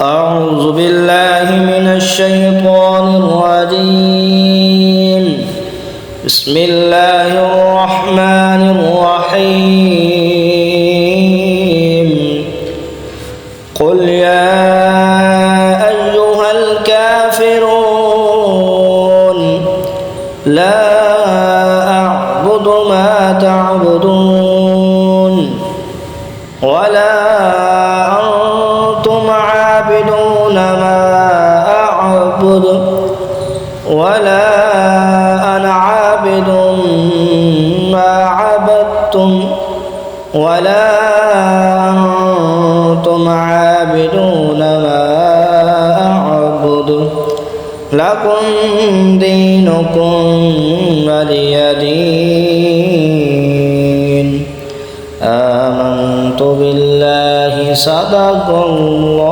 أعوذ بالله من الشيطان الرجيم. بسم الله الرحمن الرحيم. قل يا أيها الكافرون لا أعبد ما تعبدون ولا أنتم عابدون ما أعبد ولا أنا عابد ما عبدتم ولا أنتم عابدون ما أعبد لكم دينكم ولي دين. آمنت بالله صدق الله